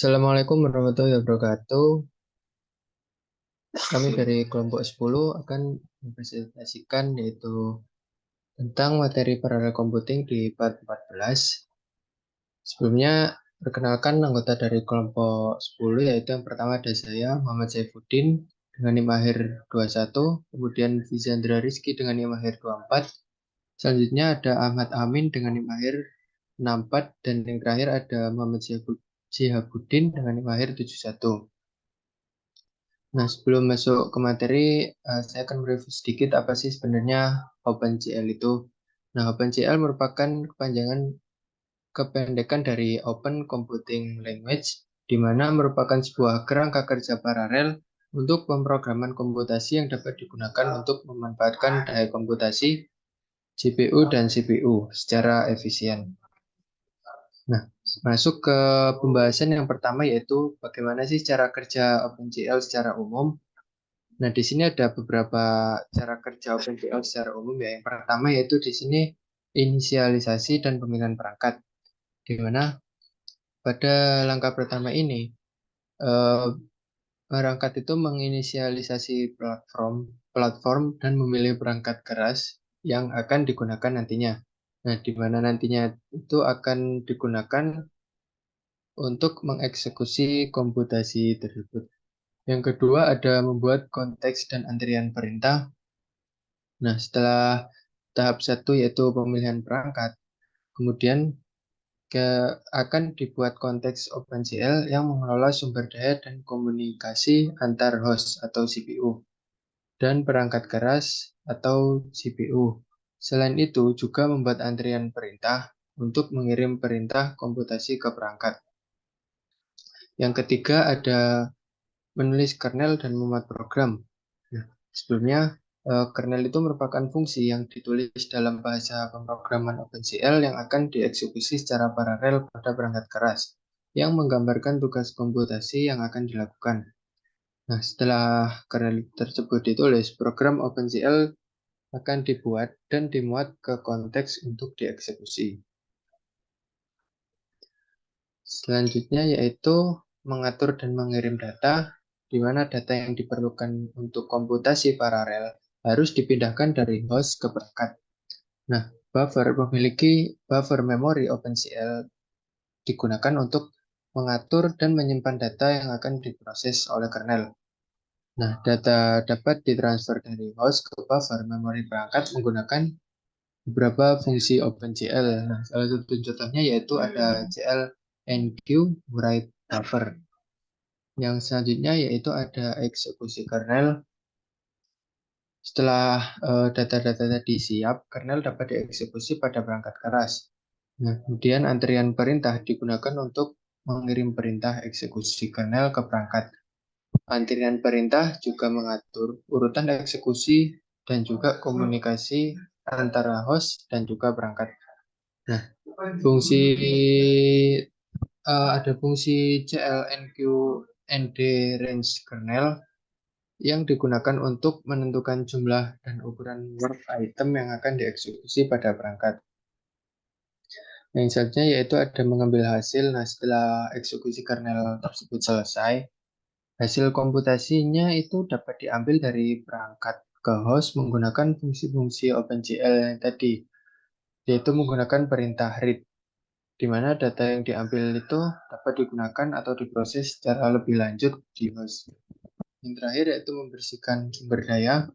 Assalamualaikum warahmatullahi wabarakatuh. Kami dari kelompok 10 akan mempresentasikan yaitu tentang materi paralel computing di part 14. Sebelumnya, perkenalkan anggota dari kelompok 10 yaitu yang pertama ada saya, Muhammad Saifuddin dengan NIM akhir 21, kemudian Fizandra Rizky dengan NIM akhir 24. Selanjutnya ada Ahmad Amin dengan NIM akhir 64 dan yang terakhir ada Muhammad Syihabuddin dengan NIM akhir 71. Nah, sebelum masuk ke materi, saya akan mereview sedikit apa sih sebenarnya OpenGL itu. Nah, OpenGL merupakan kependekan dari Open Computing Language, di mana merupakan sebuah kerangka kerja paralel untuk pemrograman komputasi yang dapat digunakan untuk memanfaatkan daya komputasi GPU dan CPU secara efisien. Nah, masuk ke pembahasan yang pertama yaitu bagaimana sih cara kerja OpenGL secara umum. Nah, di sini ada beberapa cara kerja OpenGL secara umum ya. Yang pertama yaitu di sini inisialisasi dan pemilihan perangkat. Di mana pada langkah pertama ini eh, perangkat itu menginisialisasi platform dan memilih perangkat keras yang akan digunakan nantinya. Nah, di mana nantinya itu akan digunakan untuk mengeksekusi komputasi tersebut. Yang kedua ada membuat konteks dan antrian perintah. Nah, setelah tahap satu yaitu pemilihan perangkat, kemudian akan dibuat konteks OpenGL yang mengelola sumber daya dan komunikasi antar host atau CPU dan perangkat keras atau CPU. Selain itu juga membuat antrian perintah untuk mengirim perintah komputasi ke perangkat. Yang ketiga ada menulis kernel dan memuat program. Nah, sebelumnya kernel itu merupakan fungsi yang ditulis dalam bahasa pemrograman OpenGL yang akan dieksekusi secara paralel pada perangkat keras yang menggambarkan tugas komputasi yang akan dilakukan. Nah, setelah kernel tersebut ditulis, program OpenGL akan dibuat dan dimuat ke konteks untuk dieksekusi. Selanjutnya yaitu mengatur dan mengirim data, di mana data yang diperlukan untuk komputasi paralel harus dipindahkan dari host ke perangkat. Nah, buffer memiliki buffer memori OpenCL digunakan untuk mengatur dan menyimpan data yang akan diproses oleh kernel. Nah, data dapat ditransfer dari host ke buffer memori perangkat menggunakan beberapa fungsi OpenGL. Nah, salah satu contohnya yaitu ada GL-NQ write buffer. Yang selanjutnya yaitu ada eksekusi kernel. Setelah data-data tadi siap, kernel dapat dieksekusi pada perangkat keras. Nah, kemudian antrian perintah digunakan untuk mengirim perintah eksekusi kernel ke perangkat. Antrian perintah juga mengatur urutan eksekusi dan juga komunikasi antara host dan juga perangkat. Nah, fungsi ada fungsi CLNQ-ND range kernel yang digunakan untuk menentukan jumlah dan ukuran word item yang akan dieksekusi pada perangkat. Yang selanjutnya yaitu ada mengambil hasil. Nah, setelah eksekusi kernel tersebut selesai, hasil komputasinya itu dapat diambil dari perangkat ke host menggunakan fungsi-fungsi OpenGL yang tadi, yaitu menggunakan perintah read, di mana data yang diambil itu dapat digunakan atau diproses secara lebih lanjut di host. Yang terakhir yaitu membersihkan sumber daya.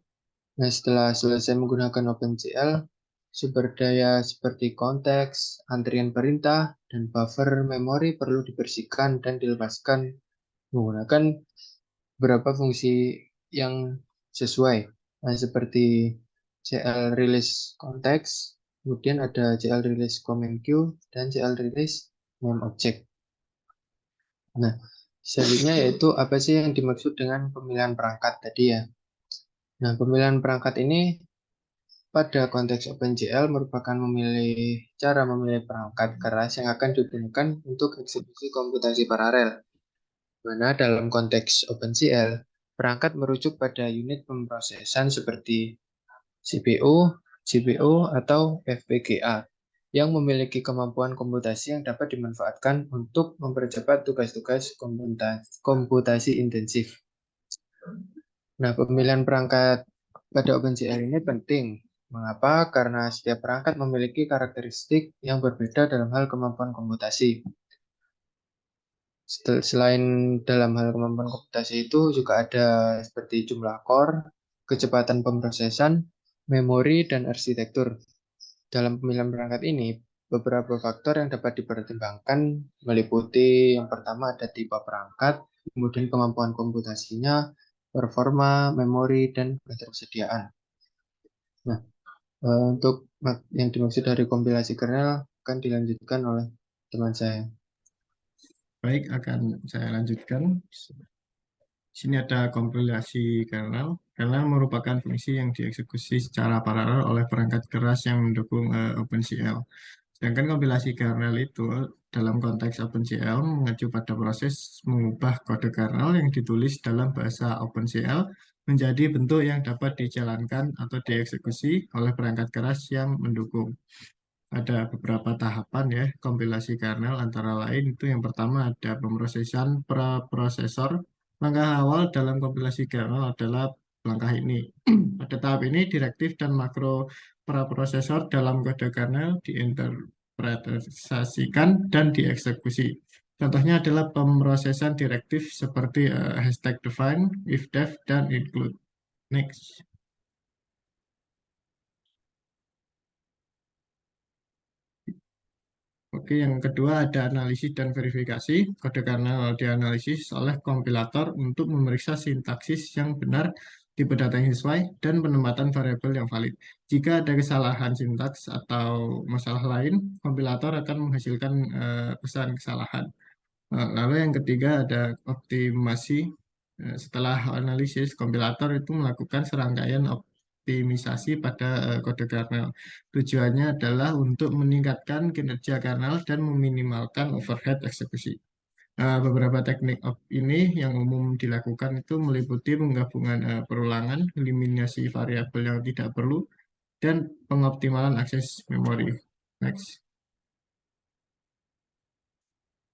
Nah, setelah selesai menggunakan OpenGL, sumber daya seperti konteks, antrian perintah, dan buffer memori perlu dibersihkan dan dilepaskan menggunakan beberapa fungsi yang sesuai. Nah, seperti CL release konteks, kemudian ada CL release command queue, dan CL release name object. Nah, selanjutnya yaitu apa sih yang dimaksud dengan pemilihan perangkat tadi ya. Nah, pemilihan perangkat ini pada konteks OpenGL merupakan cara memilih perangkat keras yang akan digunakan untuk eksekusi komputasi paralel. Mana dalam konteks OpenGL, perangkat merujuk pada unit pemrosesan seperti CPU, GPU, atau FPGA yang memiliki kemampuan komputasi yang dapat dimanfaatkan untuk mempercepat tugas-tugas komputasi intensif. Nah, pemilihan perangkat pada OpenCL ini penting. Mengapa? Karena setiap perangkat memiliki karakteristik yang berbeda dalam hal kemampuan komputasi. Selain dalam hal kemampuan komputasi itu juga ada seperti jumlah core, kecepatan pemrosesan, memori, dan arsitektur. Dalam pemilihan perangkat ini, beberapa faktor yang dapat dipertimbangkan meliputi yang pertama ada tipe perangkat, kemudian kemampuan komputasinya, performa, memori, dan ketersediaan. Nah, untuk yang dimaksud dari kompilasi kernel akan dilanjutkan oleh teman saya. Baik, akan saya lanjutkan. Di sini ada kompilasi kernel. Kernel merupakan fungsi yang dieksekusi secara paralel oleh perangkat keras yang mendukung OpenCL. Sedangkan kompilasi kernel itu dalam konteks OpenCL mengacu pada proses mengubah kode kernel yang ditulis dalam bahasa OpenCL menjadi bentuk yang dapat dijalankan atau dieksekusi oleh perangkat keras yang mendukung. Ada beberapa tahapan ya kompilasi kernel, antara lain itu yang pertama ada pemrosesan preprosesor. Langkah awal dalam kompilasi kernel adalah langkah ini. Pada tahap ini direktif dan makro preprosesor dalam kode kernel diinterpretasikan dan dieksekusi. Contohnya adalah pemrosesan direktif seperti hashtag define, ifdef, dan include. Next. Oke, yang kedua ada analisis dan verifikasi. Kode kernel dianalisis oleh kompilator untuk memeriksa sintaksis yang benar, tipe data yang sesuai, dan penempatan variabel yang valid. Jika ada kesalahan sintaks atau masalah lain, kompilator akan menghasilkan pesan kesalahan. Lalu yang ketiga ada optimasi. Setelah analisis, kompilator itu melakukan serangkaian optimisasi pada kode kernel. Tujuannya adalah untuk meningkatkan kinerja kernel dan meminimalkan overhead eksekusi. Beberapa teknik ini yang umum dilakukan itu meliputi penggabungan perulangan, eliminasi variabel yang tidak perlu, dan pengoptimalan akses memori. Next.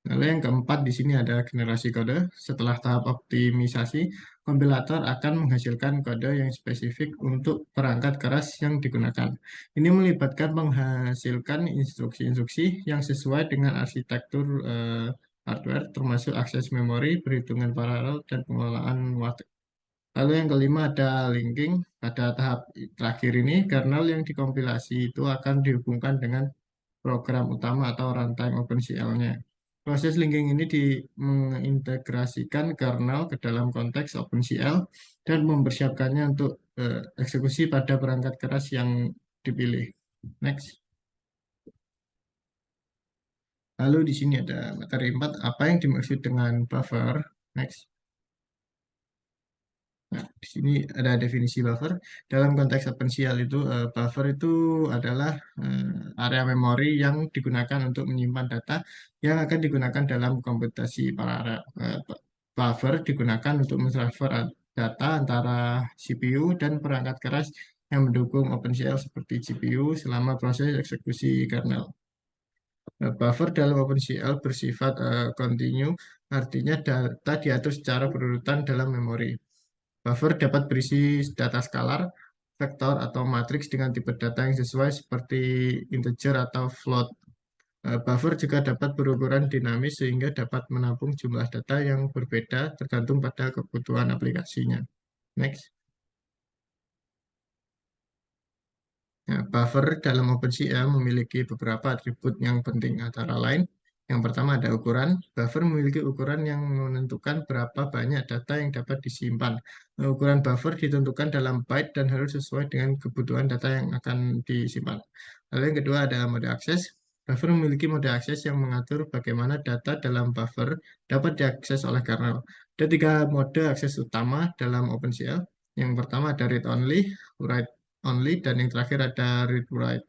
Lalu yang keempat di sini ada generasi kode. Setelah tahap optimisasi, kompilator akan menghasilkan kode yang spesifik untuk perangkat keras yang digunakan. Ini melibatkan menghasilkan instruksi-instruksi yang sesuai dengan arsitektur hardware, termasuk akses memori, perhitungan paralel, dan pengelolaan waktu. Lalu yang kelima ada linking. Pada tahap terakhir ini, kernel yang dikompilasi itu akan dihubungkan dengan program utama atau runtime OpenCL-nya. Proses linking ini mengintegrasikan kernel ke dalam konteks OpenCL dan mempersiapkannya untuk eksekusi pada perangkat keras yang dipilih. Next. Lalu di sini ada materi 4, apa yang dimaksud dengan buffer. Next. Nah, di sini ada definisi buffer. Dalam konteks OpenCL itu, buffer itu adalah area memori yang digunakan untuk menyimpan data yang akan digunakan dalam komputasi paralel. Buffer digunakan untuk mentransfer data antara CPU dan perangkat keras yang mendukung OpenCL seperti GPU selama proses eksekusi kernel. Buffer dalam OpenCL bersifat continue, artinya data diatur secara berurutan dalam memori. Buffer dapat berisi data skalar, vektor, atau matriks dengan tipe data yang sesuai seperti integer atau float. Buffer juga dapat berukuran dinamis sehingga dapat menampung jumlah data yang berbeda tergantung pada kebutuhan aplikasinya. Next. Nah, buffer dalam OpenCL memiliki beberapa atribut yang penting, antara lain yang pertama ada ukuran. Buffer memiliki ukuran yang menentukan berapa banyak data yang dapat disimpan. Ukuran buffer ditentukan dalam byte dan harus sesuai dengan kebutuhan data yang akan disimpan. Lalu yang kedua ada mode akses. Buffer memiliki mode akses yang mengatur bagaimana data dalam buffer dapat diakses oleh kernel. Ada tiga mode akses utama dalam OpenCL. Yang pertama ada read only, write only, dan yang terakhir ada read write.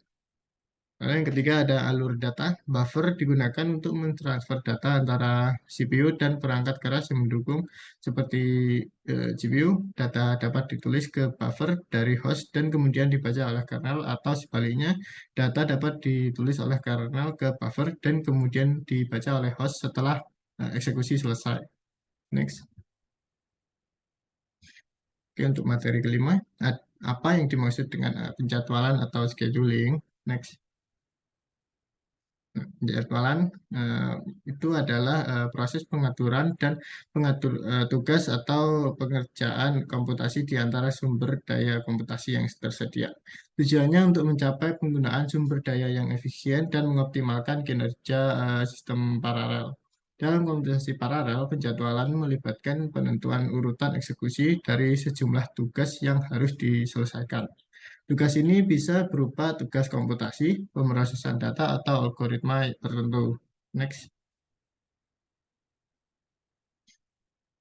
Lalu yang ketiga ada alur data. Buffer digunakan untuk mentransfer data antara CPU dan perangkat keras yang mendukung seperti GPU. Data dapat ditulis ke buffer dari host dan kemudian dibaca oleh kernel atau sebaliknya, data dapat ditulis oleh kernel ke buffer dan kemudian dibaca oleh host setelah eksekusi selesai. Next. Oke, untuk materi kelima, apa yang dimaksud dengan penjadwalan atau scheduling? Next. Penjadwalan eh, itu adalah proses pengaturan dan pengatur tugas atau pengerjaan komputasi di antara sumber daya komputasi yang tersedia. Tujuannya untuk mencapai penggunaan sumber daya yang efisien dan mengoptimalkan kinerja sistem paralel. Dalam komputasi paralel, penjadwalan melibatkan penentuan urutan eksekusi dari sejumlah tugas yang harus diselesaikan. Tugas ini bisa berupa tugas komputasi, pemrosesan data, atau algoritma tertentu. Next.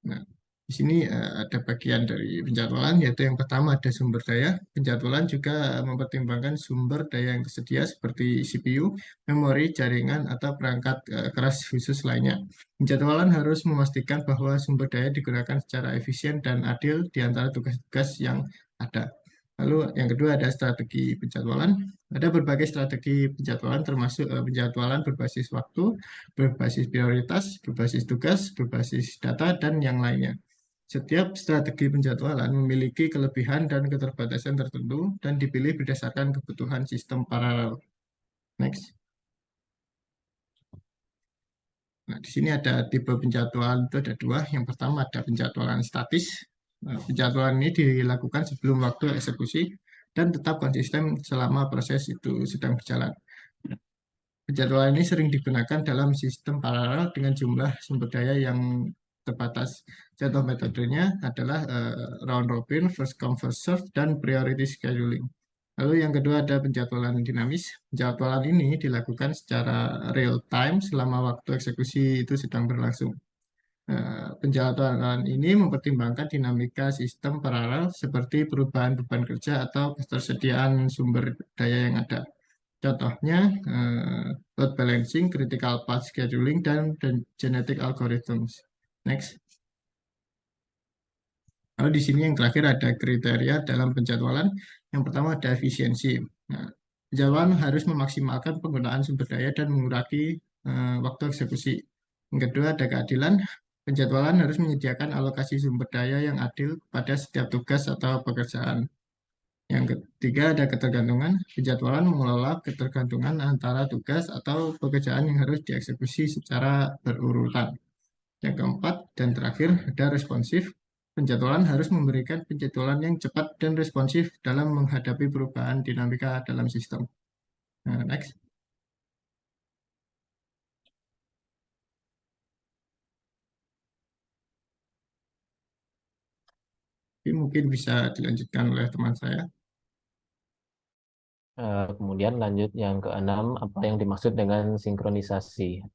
Nah, di sini ada bagian dari penjadwalan, yaitu yang pertama ada sumber daya. Penjadwalan juga mempertimbangkan sumber daya yang tersedia seperti CPU, memori, jaringan, atau perangkat keras khusus lainnya. Penjadwalan harus memastikan bahwa sumber daya digunakan secara efisien dan adil di antara tugas-tugas yang ada. Lalu yang kedua ada strategi penjadwalan. Ada berbagai strategi penjadwalan termasuk penjadwalan berbasis waktu, berbasis prioritas, berbasis tugas, berbasis data, dan yang lainnya. Setiap strategi penjadwalan memiliki kelebihan dan keterbatasan tertentu dan dipilih berdasarkan kebutuhan sistem paralel. Next. Nah, di sini ada tipe penjadwalan itu ada dua. Yang pertama ada penjadwalan statis. Penjadwalan ini dilakukan sebelum waktu eksekusi dan tetap konsisten selama proses itu sedang berjalan. Penjadwalan ini sering digunakan dalam sistem paralel dengan jumlah sumber daya yang terbatas. Contoh metodenya adalah round robin, first come first serve, dan priority scheduling. Lalu yang kedua ada penjadwalan dinamis. Penjadwalan ini dilakukan secara real time selama waktu eksekusi itu sedang berlangsung. Penjadwalan ini mempertimbangkan dinamika sistem paralel seperti perubahan beban kerja atau ketersediaan sumber daya yang ada. Contohnya, load balancing, critical path scheduling, dan genetic algorithms. Next. Lalu di sini yang terakhir ada kriteria dalam penjadwalan. Yang pertama ada efisiensi. Nah, penjadwalan harus memaksimalkan penggunaan sumber daya dan mengurangi waktu eksekusi. Yang kedua ada keadilan. Penjadwalan harus menyediakan alokasi sumber daya yang adil pada setiap tugas atau pekerjaan. Yang ketiga ada ketergantungan. Penjadwalan mengelola ketergantungan antara tugas atau pekerjaan yang harus dieksekusi secara berurutan. Yang keempat dan terakhir ada responsif. Penjadwalan harus memberikan penjadwalan yang cepat dan responsif dalam menghadapi perubahan dinamika dalam sistem. Nah, next. Ini mungkin bisa dilanjutkan oleh teman saya. Kemudian lanjut yang keenam, apa yang dimaksud dengan sinkronisasi?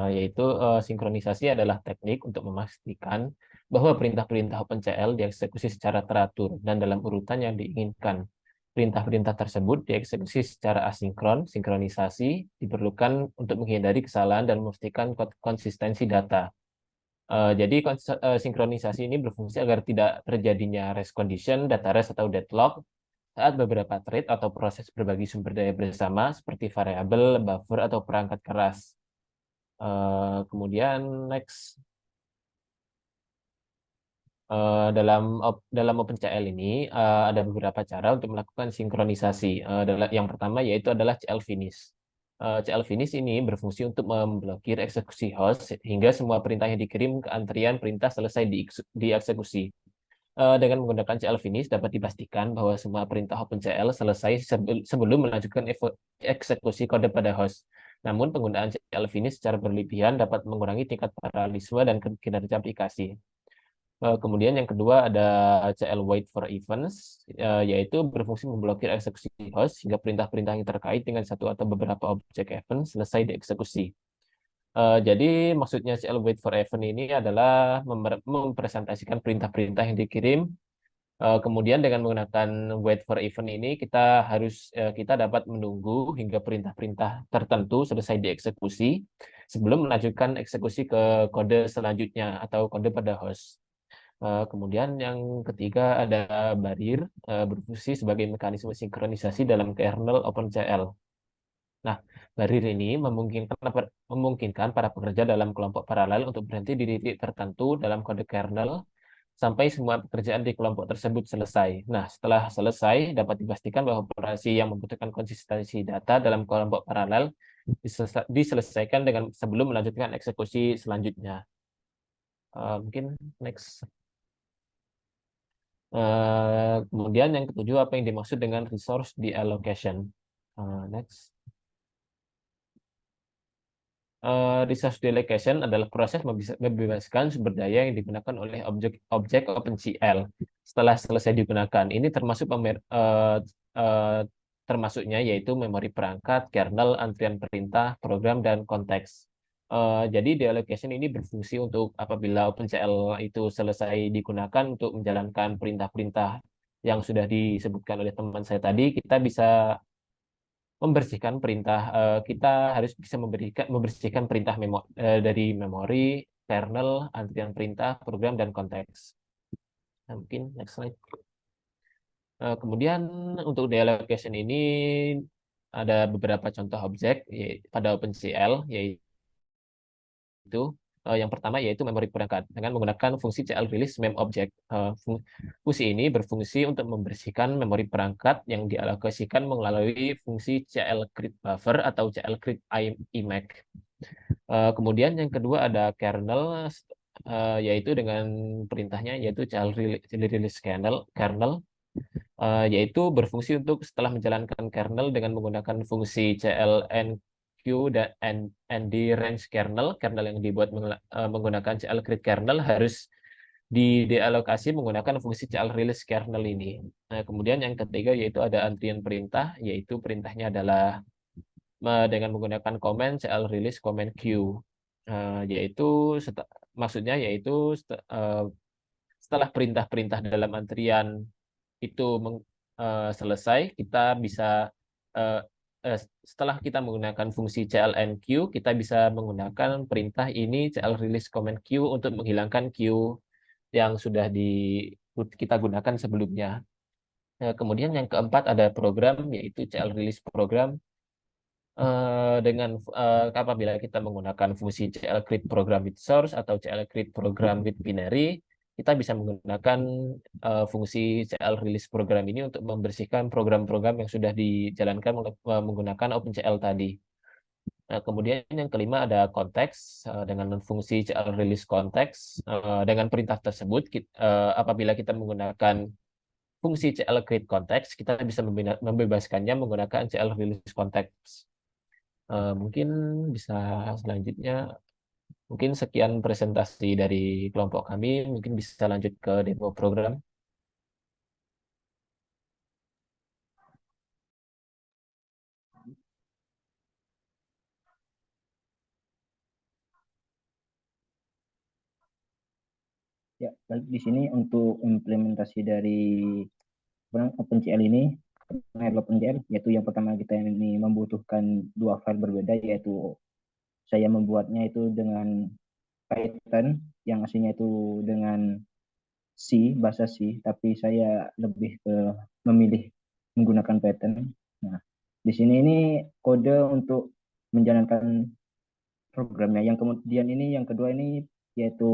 Yaitu sinkronisasi adalah teknik untuk memastikan bahwa perintah-perintah OpenCL dieksekusi secara teratur dan dalam urutan yang diinginkan. Perintah-perintah tersebut dieksekusi secara asinkron. Sinkronisasi diperlukan untuk menghindari kesalahan dan memastikan konsistensi data. Jadi sinkronisasi ini berfungsi agar tidak terjadinya race condition, data race atau deadlock saat beberapa thread atau proses berbagi sumber daya bersama seperti variabel, buffer, atau perangkat keras. Kemudian next. Dalam OpenCL ini ada beberapa cara untuk melakukan sinkronisasi. Yang pertama yaitu adalah CL finish. CL finish ini berfungsi untuk memblokir eksekusi host hingga semua perintah yang dikirim ke antrian perintah selesai dieksekusi. Dengan menggunakan CL finish dapat dipastikan bahwa semua perintah OpenCL selesai sebelum melanjutkan eksekusi kode pada host. Namun penggunaan CL finish secara berlebihan dapat mengurangi tingkat paralelisme dan kinerja aplikasi. Kemudian yang kedua ada CL wait for events, yaitu berfungsi memblokir eksekusi host hingga perintah-perintah yang terkait dengan satu atau beberapa objek event selesai dieksekusi. Jadi maksudnya CL wait for event ini adalah mempresentasikan perintah-perintah yang dikirim Kemudian dengan menggunakan wait for event ini kita dapat menunggu hingga perintah-perintah tertentu selesai dieksekusi sebelum melanjutkan eksekusi ke kode selanjutnya atau kode pada host. Kemudian yang ketiga ada Barir, berfungsi sebagai mekanisme sinkronisasi dalam kernel OpenCL. Nah, Barir ini memungkinkan para pekerja dalam kelompok paralel untuk berhenti di titik tertentu dalam kode kernel sampai semua pekerjaan di kelompok tersebut selesai. Nah, setelah selesai, dapat dipastikan bahwa operasi yang membutuhkan konsistensi data dalam kelompok paralel diselesaikan dengan sebelum melanjutkan eksekusi selanjutnya. Mungkin next. Kemudian yang ketujuh, apa yang dimaksud dengan resource deallocation? Next. Resource deallocation adalah proses membebaskan sumber daya yang digunakan oleh objek OpenCL setelah selesai digunakan. Ini termasuknya yaitu memori perangkat, kernel, antrian perintah, program, dan konteks. Jadi deallocation ini berfungsi untuk apabila OpenCL itu selesai digunakan untuk menjalankan perintah-perintah yang sudah disebutkan oleh teman saya tadi, kita bisa membersihkan perintah. Kita harus bisa membersihkan perintah dari memori, kernel, antrian perintah, program, dan konteks. Nah, mungkin next slide. Kemudian untuk deallocation ini ada beberapa contoh objek pada OpenCL, yaitu yang pertama yaitu memori perangkat dengan menggunakan fungsi CL release mem object. Fungsi ini berfungsi untuk membersihkan memori perangkat yang dialokasikan melalui fungsi CL create buffer atau CL create IMAC. Kemudian yang kedua ada kernel, yaitu dengan perintahnya yaitu CL release kernel, yaitu berfungsi untuk setelah menjalankan kernel dengan menggunakan fungsi CLNQ dan ND range kernel yang dibuat menggunakan CL create kernel harus didealokasi menggunakan fungsi CL release kernel ini. Nah, kemudian yang ketiga yaitu ada antrian perintah, yaitu perintahnya adalah dengan menggunakan command CL release command Q, yaitu maksudnya yaitu setelah perintah-perintah dalam antrian itu selesai, kita bisa setelah kita menggunakan fungsi CLNQ, kita bisa menggunakan perintah ini CL release command Q untuk menghilangkan Q yang sudah kita gunakan sebelumnya. Kemudian yang keempat ada program, yaitu CL release program. Apabila kita menggunakan fungsi CL create program with source atau CL create program with binary, kita bisa menggunakan fungsi CL release program ini untuk membersihkan program-program yang sudah dijalankan menggunakan OpenCL tadi. Nah, kemudian yang kelima ada konteks dengan fungsi CL release konteks. Dengan perintah tersebut, apabila kita menggunakan fungsi CL create konteks, kita bisa membebaskannya menggunakan CL release konteks. Mungkin bisa selanjutnya. Mungkin sekian presentasi dari kelompok kami. Mungkin bisa lanjut ke demo program. Ya, baik, di sini untuk implementasi dari OpenCL ini, OpenCL, yaitu yang pertama kita ini membutuhkan dua file berbeda, yaitu saya membuatnya itu dengan Python, yang aslinya itu dengan C, bahasa C, tapi saya lebih ke memilih menggunakan Python. Nah, di sini ini kode untuk menjalankan programnya. Yang kemudian ini, yang kedua ini, yaitu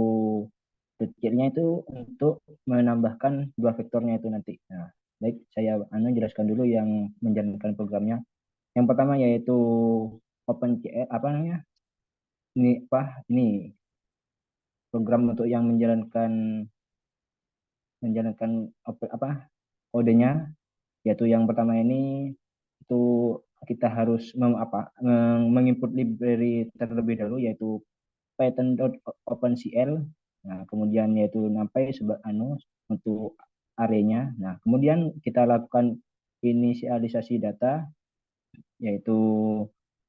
detailnya itu untuk menambahkan dua vektornya itu nanti. Nah, baik, saya jelaskan dulu yang menjalankan programnya. Yang pertama yaitu OpenCL, apa namanya? Ini program untuk yang menjalankan apa kodenya, yaitu yang pertama ini itu kita harus menginput library terlebih dahulu, yaitu python.opencl. Nah, kemudian yaitu sampai untuk arraynya. Nah, kemudian kita lakukan inisialisasi data, yaitu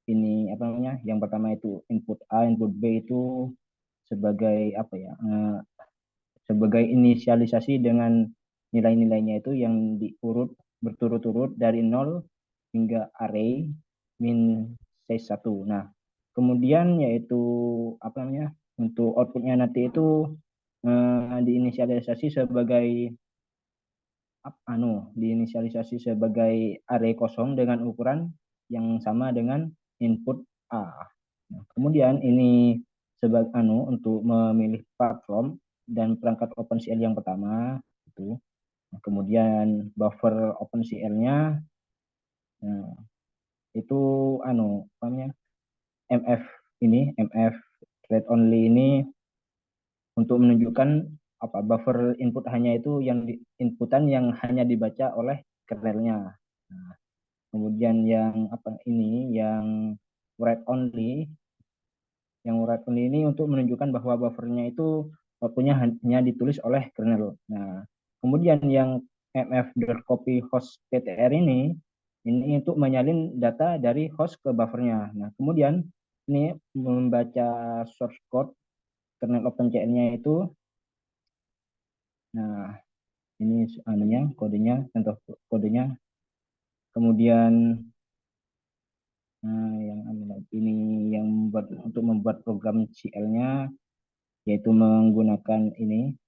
ini apa namanya? Yang pertama itu input A, input B itu sebagai sebagai inisialisasi dengan nilai-nilainya itu yang diurut berturut-turut dari 0 hingga array min size 1. Nah, kemudian yaitu apa namanya? Untuk outputnya nanti itu diinisialisasi sebagai diinisialisasi sebagai array kosong dengan ukuran yang sama dengan input A. Nah, kemudian ini sebagai untuk memilih platform dan perangkat OpenCL yang pertama itu. Nah, kemudian buffer OpenCL-nya itu namanya MF MF read only ini untuk menunjukkan buffer input hanya itu yang inputan yang hanya dibaca oleh kernelnya. Nah, kemudian yang yang write only ini untuk menunjukkan bahwa buffernya itu punya hanya ditulis oleh kernel. Nah, kemudian yang mf.copy host ptr ini untuk menyalin data dari host ke buffernya. Nah, kemudian ini membaca source code kernel OpenCL-nya itu. Nah, ini kodenya, contoh kodenya. Kemudian yang untuk membuat program CL-nya yaitu menggunakan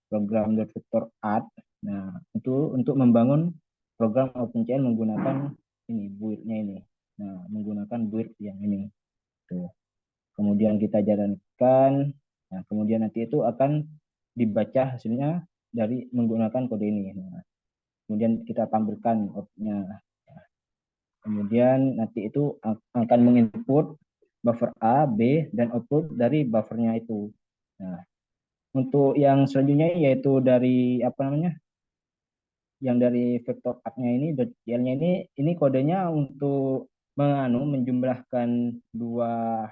program vector add. Nah, itu untuk membangun program OpenCL menggunakan build-nya ini. Nah, menggunakan build yang ini. Tuh. Kemudian kita jalankan. Nah, kemudian nanti itu akan dibaca hasilnya dari menggunakan kode ini. Nah, kemudian kita tampilkan outputnya. Kemudian nanti itu akan menginput buffer A, B, dan output dari buffernya itu. Nah, untuk yang selanjutnya yaitu dari yang dari vektor add-nya ini, .cl-nya ini kodenya untuk menjumlahkan dua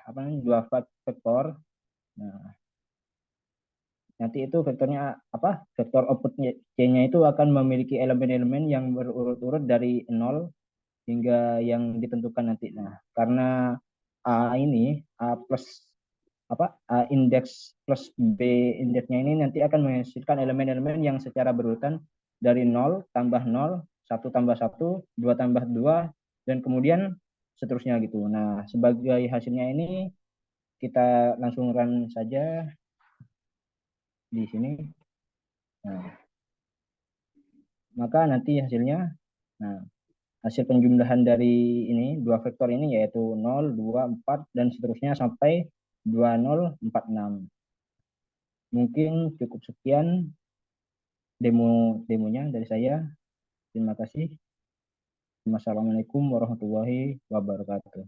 vektor. Nah, nanti itu vektornya vektor output C-nya itu akan memiliki elemen-elemen yang berurut-urut dari 0 hingga yang ditentukan nanti. Nah, karena A plus A indeks plus B indeksnya ini nanti akan menghasilkan elemen-elemen yang secara berurutan dari 0 tambah 0, 1 tambah 1, 2 tambah 2, dan kemudian seterusnya gitu. Nah, sebagai hasilnya ini kita langsung run saja di sini. Nah, maka nanti hasilnya, hasil penjumlahan dari dua vektor ini yaitu 0, 2, 4, dan seterusnya sampai 2046. Mungkin cukup sekian demonya dari saya. Terima kasih. Wassalamualaikum warahmatullahi wabarakatuh.